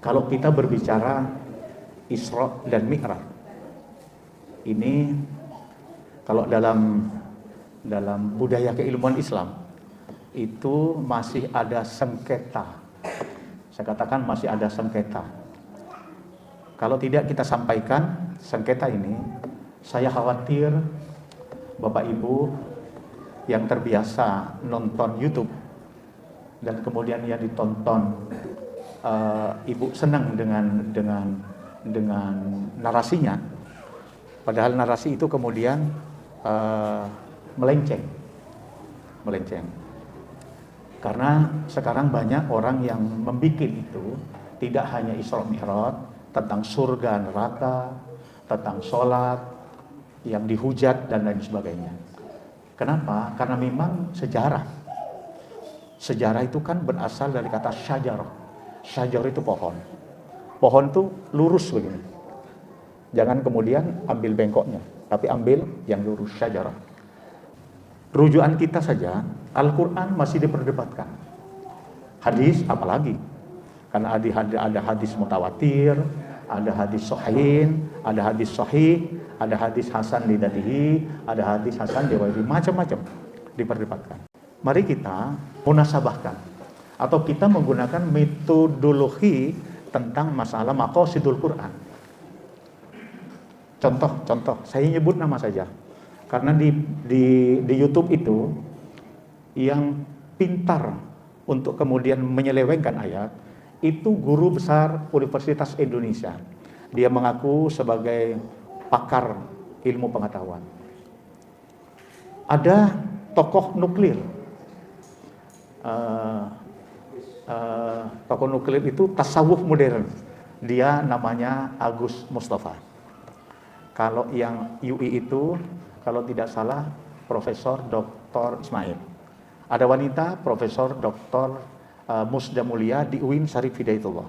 Kalau kita berbicara Isra dan Mi'raj, ini kalau dalam budaya keilmuan Islam itu masih ada sengketa. Saya katakan masih ada sengketa. Kalau tidak kita sampaikan sengketa ini, saya khawatir Bapak Ibu yang terbiasa nonton YouTube dan kemudian ya ditonton, Ibu senang dengan narasinya, padahal narasi itu kemudian melenceng. Karena sekarang banyak orang yang membuat itu tidak hanya Isra Mi'raj, tentang surga neraka, tentang sholat yang dihujat dan lain sebagainya. Kenapa? Karena memang sejarah itu kan berasal dari kata syajarah. Syajarah itu pohon. Pohon itu lurus begini. Jangan kemudian ambil bengkoknya, tapi ambil yang lurus, syajarah. Rujukan kita saja, Al-Quran masih diperdebatkan. Hadis apalagi? Karena ada hadis mutawatir, ada hadis sahih, ada hadis sahih, ada hadis hasan lidatihi, ada hadis hasan riwayat, macam-macam diperdebatkan. Mari kita munasabahkan atau kita menggunakan metodologi tentang masalah maqasidul Quran. Contoh, saya nyebut nama saja. Karena di YouTube itu yang pintar untuk kemudian menyelewengkan ayat itu guru besar Universitas Indonesia. Dia mengaku sebagai pakar ilmu pengetahuan. Ada tokoh nuklir. Tokoh nuklir itu tasawuf modern. Dia namanya Agus Mustafa. Kalau yang UI itu, kalau tidak salah, Profesor Dr. Ismail. Ada wanita, Profesor Dr. Musda Mulia di UIN Syarif Hidayatullah.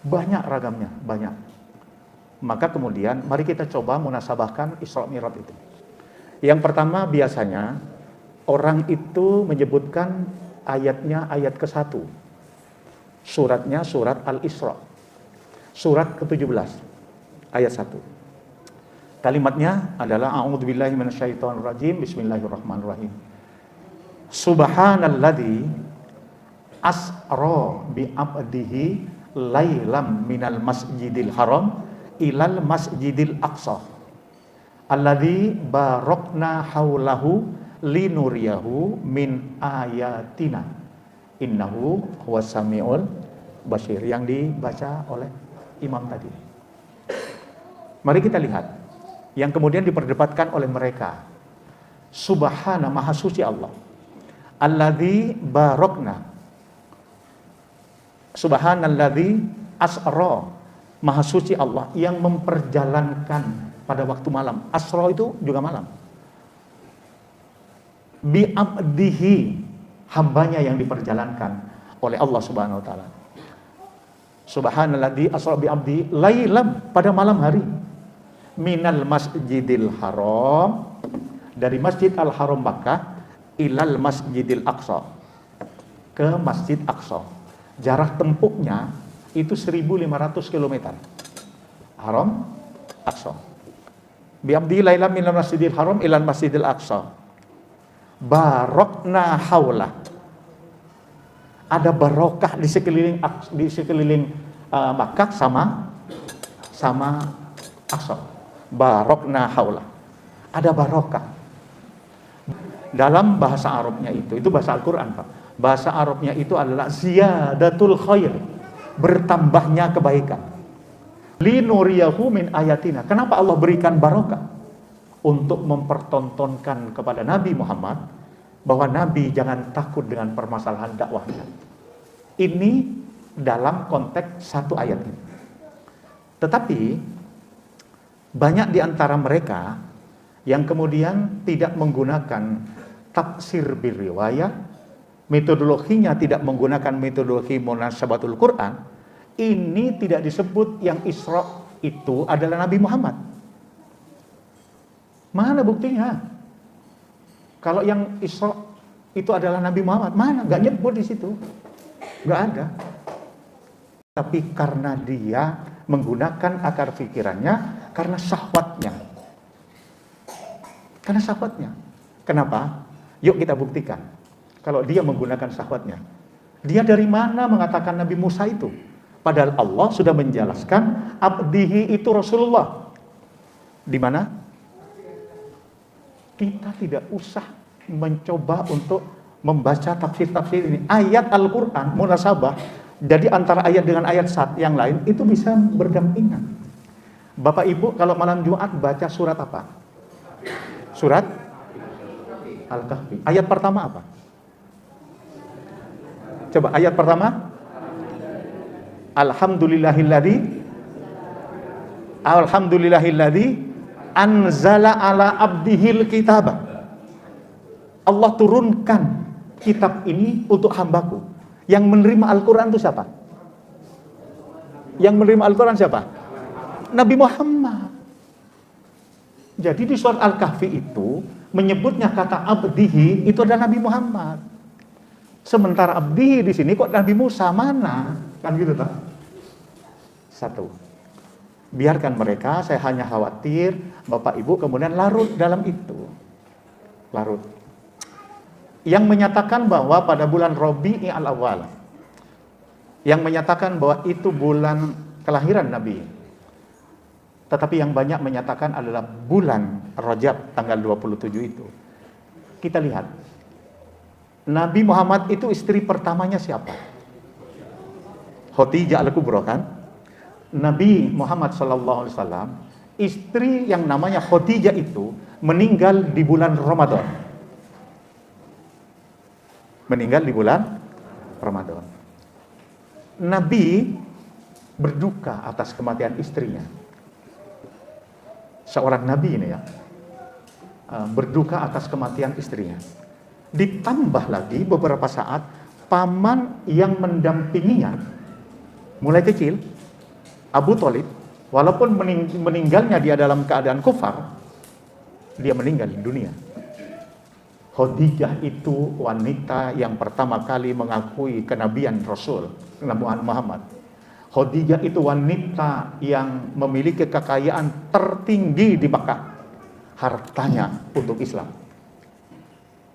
Banyak ragamnya, banyak. Maka kemudian, mari kita coba munasabahkan Isra Mi'raj itu. Yang pertama biasanya, orang itu menyebutkan ayatnya ayat ke-1. Suratnya surat Al-Isra. Surat ke-17, ayat 1. Kalimatnya adalah a'udzubillahi minasyaitonirrajim, bismillahirrahmanirrahim. Subhanalladzi asra bi abdihi lailam minal masjidil haram ilal masjidil aqsa alladzi barakna haulahu linuriyahu min ayatina innahu huwas samiul basir, yang dibaca oleh imam tadi. Mari kita lihat yang kemudian diperdebatkan oleh mereka. Subhana, maha suci Allah. Alladzi barakna. Subhanalladzi asra, maha suci Allah yang memperjalankan pada waktu malam. Asra itu juga malam. Bi abdihi, hambanya yang diperjalankan oleh Allah Subhanahu wa taala. Subhanalladzi asra bi abdi lailam, pada malam hari. Minal masjidil haram, dari masjid al-haram Makkah ilal masjidil aqsa, ke masjid aqsa. Jarak tempuhnya itu 1500 km. Haram aqsa. Bi'abdi lailam minal masjidil haram ilal masjidil aqsa. Barokna haulah. Ada barokah di sekeliling Makkah sama aqsa. Barokna haulah, ada barokah. Dalam bahasa Arabnya itu bahasa Al-Quran, Pak. Bahasa Arabnya itu adalah ziyadatul khair, bertambahnya kebaikan. Linuriyahu min ayatina. Kenapa Allah berikan barokah? Untuk mempertontonkan kepada Nabi Muhammad bahwa Nabi jangan takut dengan permasalahan dakwahnya. Ini dalam konteks satu ayat ini. Tetapi banyak di antara mereka yang kemudian tidak menggunakan tafsir bil riwayah, metodologinya tidak menggunakan metodologi munasabatul Quran. Ini tidak disebut yang Isra itu adalah Nabi Muhammad. Mana buktinya? Kalau yang Isra itu adalah Nabi Muhammad, mana? Gak nyebut di situ, gak ada. tapi karena dia menggunakan akar pikirannya karena syahwatnya. Karena syahwatnya. Kenapa? Yuk kita buktikan. Kalau dia menggunakan syahwatnya. Dia dari mana mengatakan Nabi Musa itu? Padahal Allah sudah menjelaskan abdihi itu Rasulullah. Di mana? Kita tidak usah mencoba untuk membaca tafsir-tafsir ini. Ayat Al-Quran, munasabah, jadi antara ayat dengan ayat yang lain, itu bisa berdampingan. Bapak Ibu, kalau malam Jumat baca surat apa? Surat Al-Kahfi. Ayat pertama apa? Coba, ayat pertama. Alhamdulillahilladzi anzala ala abdihil kitabah. Allah turunkan kitab ini untuk hambaku. Yang menerima Al-Quran itu siapa? Yang menerima Al-Quran siapa? Nabi Muhammad. Jadi di surat Al-Kahfi itu menyebutnya kata abdihi itu adalah Nabi Muhammad. Sementara abdihi di sini kok Nabi Musa, mana? Kan gitu tak? Satu. Biarkan mereka, saya hanya khawatir Bapak Ibu kemudian larut dalam itu. Larut. Yang menyatakan bahwa pada bulan Rabi'i al-Awwal, yang menyatakan bahwa itu bulan kelahiran Nabi, tetapi yang banyak menyatakan adalah bulan Rajab tanggal 27 itu. Kita lihat, Nabi Muhammad itu istri pertamanya siapa? Khadijah al-Kubra, kan? Nabi Muhammad SAW, istri yang namanya Khadijah itu meninggal di bulan Ramadan. Meninggal di bulan Ramadan. Nabi berduka atas kematian istrinya. Seorang Nabi ini ya, berduka atas kematian istrinya. Ditambah lagi beberapa saat, paman yang mendampinginya, mulai kecil, Abu Thalib, walaupun meninggalnya dia dalam keadaan kufar, dia meninggal di dunia. Khadijah itu wanita yang pertama kali mengakui kenabian Rasul Nabi Muhammad. Khadijah itu wanita yang memiliki kekayaan tertinggi di Makkah. Hartanya untuk Islam.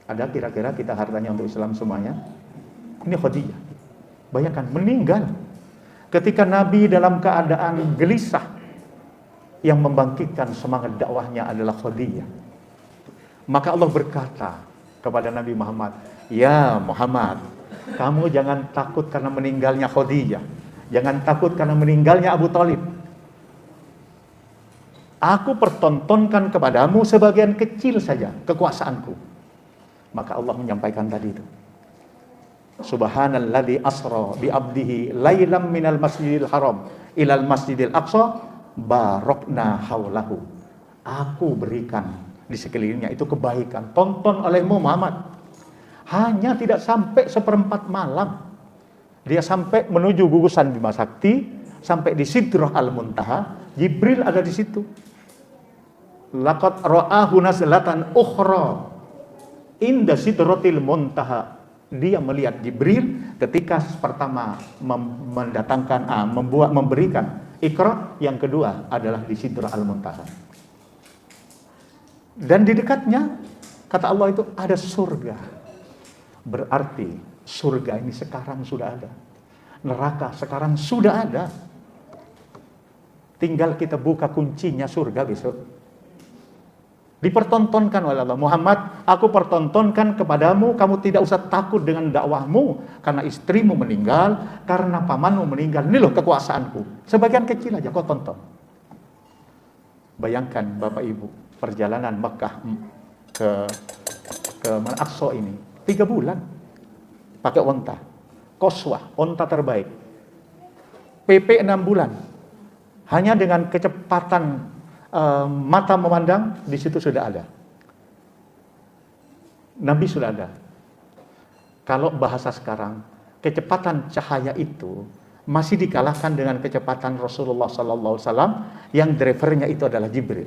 Ada kira-kira kita hartanya untuk Islam semuanya? Ini Khadijah. Bayangkan, meninggal. Ketika Nabi dalam keadaan gelisah, yang membangkitkan semangat dakwahnya adalah Khadijah. Maka Allah berkata kepada Nabi Muhammad, ya Muhammad, kamu jangan takut karena meninggalnya Khadijah, jangan takut karena meninggalnya Abu Thalib. Aku pertontonkan kepadamu sebagian kecil saja kekuasaanku. Maka Allah menyampaikan tadi itu, Subhanalladzi asra bi abdihi lailam minal masjidil haram ilal masjidil aqsa barakna haulahu. Aku berikan di sekelilingnya itu kebaikan. Tonton olehmu Muhammad. Hanya tidak sampai seperempat malam, dia sampai menuju gugusan Bima Sakti, sampai di Sidrah Al-Muntaha. Jibril ada di situ. Laqad ra'ahu nazlatan ukhra inda Sidratil Muntaha. Dia melihat Jibril ketika pertama memberikan Iqra, yang kedua adalah di Sidrah Al-Muntaha. Dan di dekatnya, kata Allah itu ada surga. Berarti surga ini sekarang sudah ada. Neraka sekarang sudah ada. Tinggal kita buka kuncinya surga besok. Dipertontonkan oleh Allah. Muhammad, aku pertontonkan kepadamu, kamu tidak usah takut dengan dakwahmu. Karena istrimu meninggal, karena pamanmu meninggal. Ini loh kekuasaanku. Sebagian kecil aja kau tonton. Bayangkan Bapak Ibu, perjalanan Mekah ke Aqsa ini 3 bulan pakai onta, Qaswah, onta terbaik. PP 6 bulan, hanya dengan kecepatan mata memandang, di situ sudah ada. Nabi sudah ada. Kalau bahasa sekarang, kecepatan cahaya itu masih dikalahkan dengan kecepatan Rasulullah SAW yang drivernya itu adalah Jibril.